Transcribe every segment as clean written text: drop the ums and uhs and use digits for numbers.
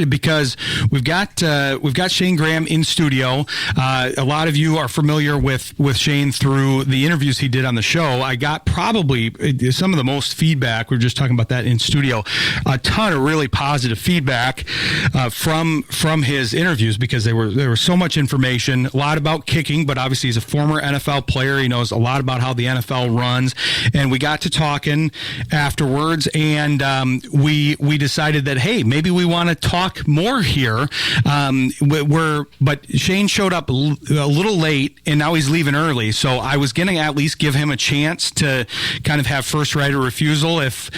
Because we've got Shayne Graham in studio. A lot of you are familiar with Shayne through the interviews he did on the show. I got probably some of the most feedback. We were just talking about that in studio. A ton of really positive feedback from his interviews, because there was so much information. A lot about kicking, but obviously he's a former NFL player. He knows a lot about how the NFL runs. And we got to talking afterwards, and we decided that, hey, maybe we want to talk more here. But Shayne showed up a little late, and now he's leaving early. So I was going to at least give him a chance to kind of have first right of refusal if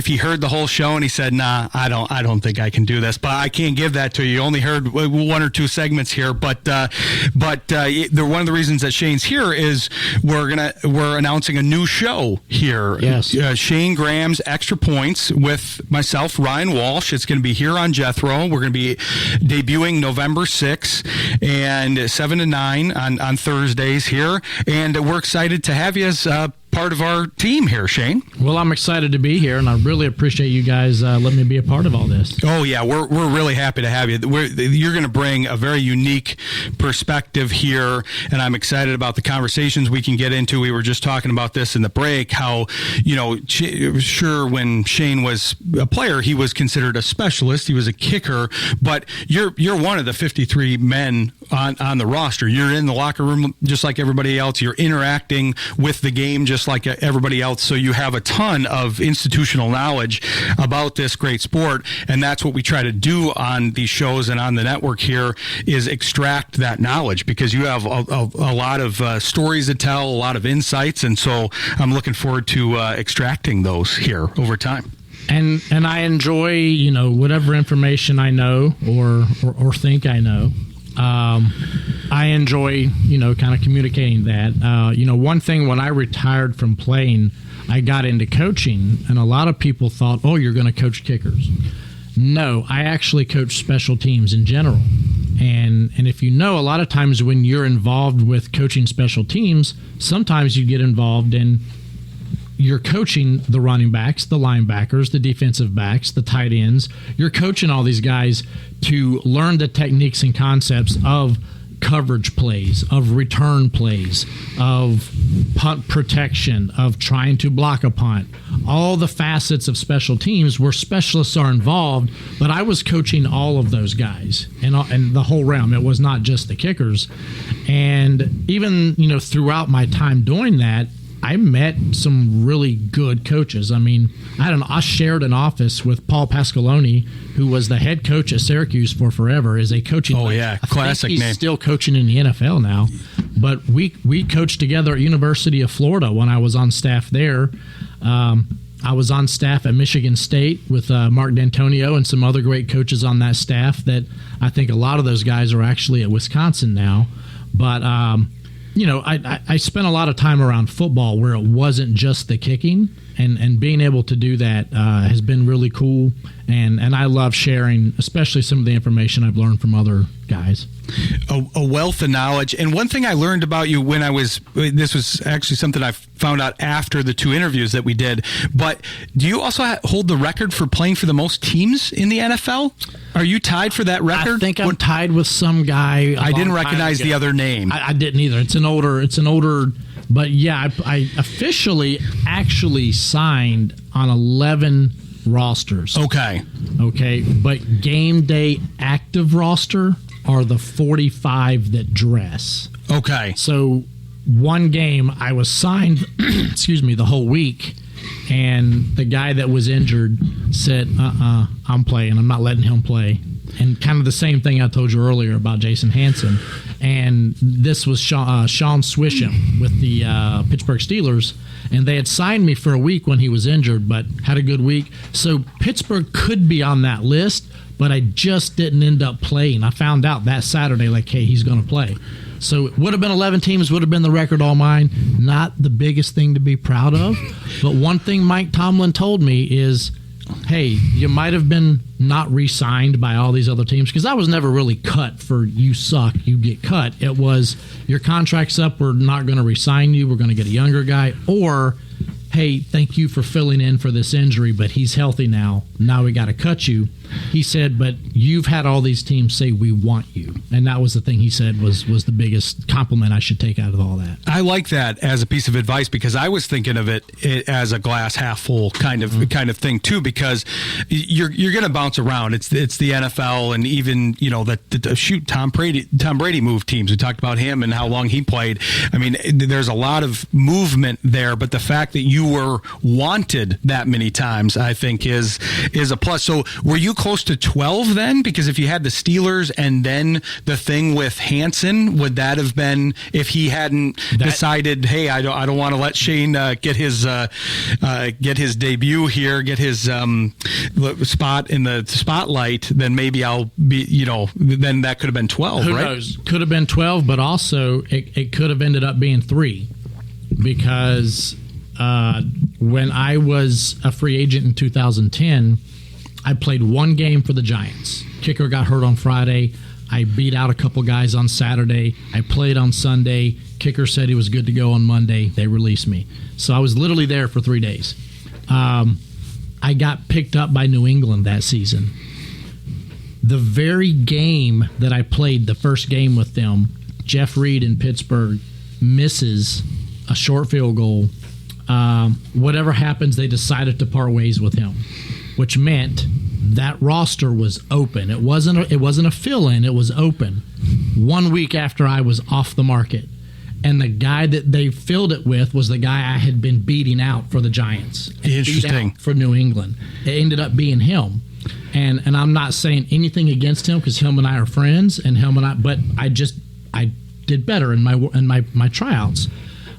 he heard the whole show and he said, "Nah, I don't think I can do this." But I can't give that to you. You only heard one or two segments here. But one of the reasons that Shayne's here is we're announcing a new show here. Yes, Shayne Graham's Extra Points with myself, Ryan Walsh. It's going to be here on Jethro. We're going to be debuting November 6th and 7 to 9 on Thursdays here. And we're excited to have you as part of our team here, Shayne. Well, I'm excited to be here, and I really appreciate you guys letting me be a part of all this. Oh, yeah, we're really happy to have you. You're going to bring a very unique perspective here, and I'm excited about the conversations we can get into. We were just talking about this in the break, how, sure, when Shayne was a player, he was considered a specialist. He was a kicker, but you're one of the 53 men on the roster. You're in the locker room just like everybody else. You're interacting with the game just like everybody else. So you have a ton of institutional knowledge about this great sport. And that's what we try to do on these shows and on the network here, is extract that knowledge, because you have a lot of stories to tell, a lot of insights. And so I'm looking forward to extracting those here over time. And I enjoy, whatever information I know or think I know. I enjoy, kind of communicating that. One thing, when I retired from playing, I got into coaching, and a lot of people thought, oh, you're going to coach kickers. No, I actually coach special teams in general. And if a lot of times when you're involved with coaching special teams, sometimes you get involved in, you're coaching the running backs, the linebackers, the defensive backs, the tight ends. You're coaching all these guys to learn the techniques and concepts of coverage plays, of return plays, of punt protection, of trying to block a punt, all the facets of special teams where specialists are involved. But I was coaching all of those guys and the whole realm. It was not just the kickers. And even, throughout my time doing that, I met some really good coaches. I mean, I shared an office with Paul Pasqualoni, who was the head coach at Syracuse for forever, is a coaching. Oh, yeah, classic name. He's still coaching in the NFL now. But we coached together at University of Florida when I was on staff there. I was on staff at Michigan State with Mark D'Antonio and some other great coaches on that staff that I think a lot of those guys are actually at Wisconsin now. But I spent a lot of time around football where it wasn't just the kicking, and being able to do that has been really cool. And I love sharing, especially some of the information I've learned from other guys. A wealth of knowledge. And one thing I learned about you this was actually something I found out after the two interviews that we did, but do you also hold the record for playing for the most teams in the NFL? Are you tied for that record? I think I'm tied with some guy. I didn't recognize the other name. I didn't either. It's an older, but yeah, I officially actually signed on 11 rosters. Okay. But game day active roster are the 45 that dress. Okay. So one game I was signed, the whole week, and the guy that was injured said, I'm playing. I'm not letting him play. And kind of the same thing I told you earlier about Jason Hansen. And this was Sean Swisham with the Pittsburgh Steelers. And they had signed me for a week when he was injured, but had a good week. So Pittsburgh could be on that list, but I just didn't end up playing. I found out that Saturday, hey, he's going to play. So it would have been 11 teams, would have been the record all mine. Not the biggest thing to be proud of. But one thing Mike Tomlin told me is, hey, you might have been not re-signed by all these other teams, because I was never really cut for you suck, you get cut. It was your contract's up, we're not going to re-sign you, we're going to get a younger guy, or hey, thank you for filling in for this injury, but he's healthy now. Now we got to cut you. He said, but you've had all these teams say we want you. And that was the thing he said was the biggest compliment I should take out of all that. I like that as a piece of advice, because I was thinking of it as a glass half full kind of thing too, because you're going to bounce around. It's the NFL, and even, you know, Tom Brady moved teams. We talked about him and how long he played. I mean, there's a lot of movement there, but the fact that you were wanted that many times, I think is a plus. So were you close to 12 then? Because if you had the Steelers and then the thing with Hansen, would that have been, if he hadn't decided, hey, I don't want to let Shayne get his debut here, get his spot in the spotlight, then maybe I'll be, you know, then that could have been 12, Who right? knows? Could have been 12, but also it could have ended up being 3, because when I was a free agent in 2010, I played one game for the Giants. Kicker got hurt on Friday. I beat out a couple guys on Saturday. I played on Sunday. Kicker said he was good to go on Monday. They released me. So I was literally there for 3 days. I got picked up by New England that season. The very game that I played, the first game with them, Jeff Reed in Pittsburgh misses a short field goal. Whatever happens, they decided to part ways with him, which meant that roster was open. It wasn't a fill-in. It was open 1 week after I was off the market. And the guy that they filled it with was the guy I had been beating out for the Giants. Interesting. Beat out for New England. It ended up being him. And I'm not saying anything against him, because him and I are friends, but I did better in my tryouts.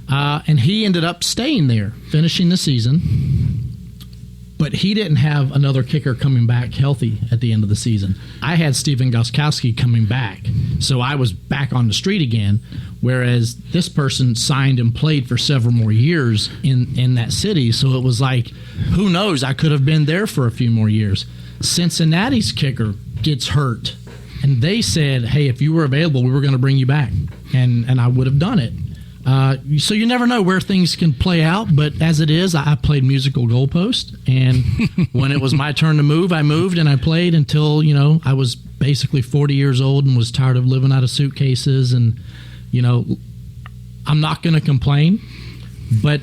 And he ended up staying there, finishing the season. But he didn't have another kicker coming back healthy at the end of the season. I had Steven Gostkowski coming back, so I was back on the street again, whereas this person signed and played for several more years in that city. So it was like, who knows, I could have been there for a few more years. Cincinnati's kicker gets hurt, and they said, hey, if you were available, we were going to bring you back, and I would have done it. So you never know where things can play out, but as it is, I played musical goalpost, and when it was my turn to move, I moved and I played until, you know, I was basically 40 years old and was tired of living out of suitcases. And, you know, I'm not going to complain, but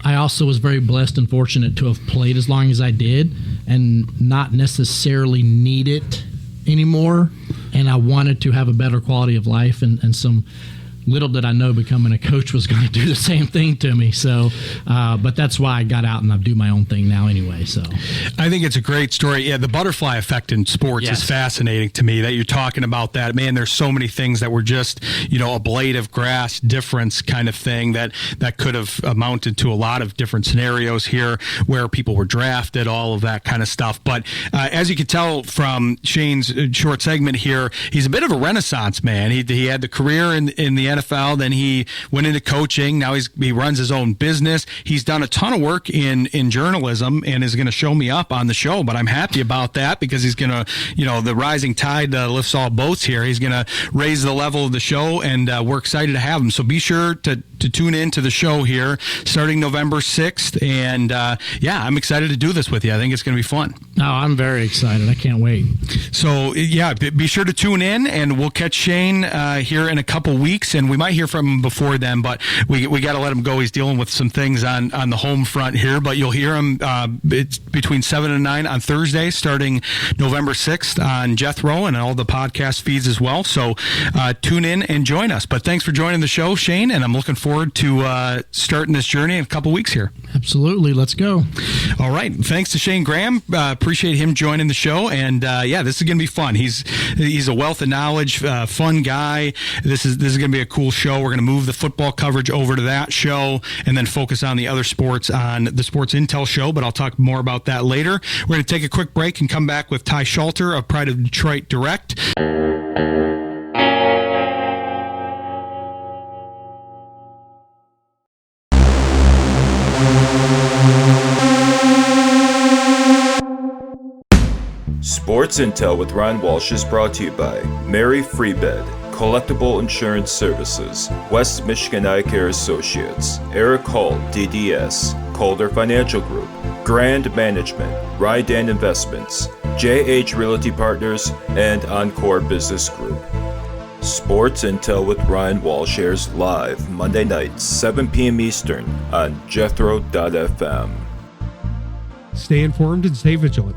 I also was very blessed and fortunate to have played as long as I did and not necessarily need it anymore. And I wanted to have a better quality of life, and some. Little did I know becoming a coach was going to do the same thing to me. So, but that's why I got out and I do my own thing now anyway. So, I think it's a great story. Yeah, the butterfly effect in sports is fascinating to me, that you're talking about that. Man, there's so many things that were just, you know, a blade of grass difference kind of thing that could have amounted to a lot of different scenarios here, where people were drafted, all of that kind of stuff. But as you can tell from Shayne's short segment here, he's a bit of a renaissance man. He had the career in the NFL, then he went into coaching. Now he runs his own business. He's done a ton of work in journalism and is going to show me up on the show, but I'm happy about that, because he's going to, you know, the rising tide lifts all boats here. He's going to raise the level of the show, and we're excited to have him. So be sure to tune in to the show here starting November 6th. And I'm excited to do this with you. I think it's going to be fun. No, I'm very excited. I can't wait. So be sure to tune in, and we'll catch Shayne here in a couple weeks, and we might hear from him before then, but we got to let him go. He's dealing with some things on the home front here, but you'll hear him it's between 7 and 9 on Thursday, starting November 6th on Jethro and all the podcast feeds as well. So tune in and join us. But thanks for joining the show, Shayne, and I'm looking forward to starting this journey in a couple weeks here. Absolutely. Let's go. All right. Thanks to Shayne Graham. Appreciate him joining the show. And this is going to be fun. He's a wealth of knowledge, fun guy. This is going to be a cool show. We're going to move the football coverage over to that show and then focus on the other sports on the Sports Intel show, but I'll talk more about that later. We're going to take a quick break and come back with Ty Schalter of Pride of Detroit Direct. Sports Intel with Ryan Walsh is brought to you by Mary Freebed, Collectible Insurance Services, West Michigan Eye Care Associates, Eric Hall, DDS, Calder Financial Group, Grand Management, Rydan Investments, JH Realty Partners, and Encore Business Group. Sports Intel with Ryan Walsh airs live Monday nights, 7 p.m. Eastern on Jethro.fm. Stay informed and stay vigilant.